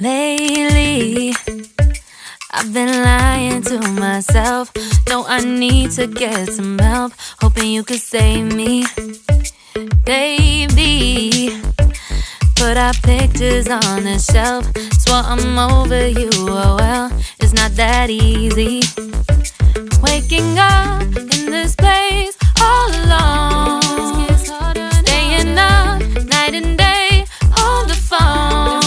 Lately, I've been lying to myself. No, I need to get some help. Hoping you could save me, baby. Put our pictures on the shelf. Swore I'm over you, oh well, it's not that easy. Waking up in this place all alone, staying up night and day on the phone.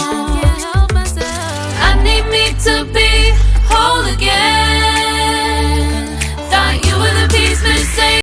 I need me to be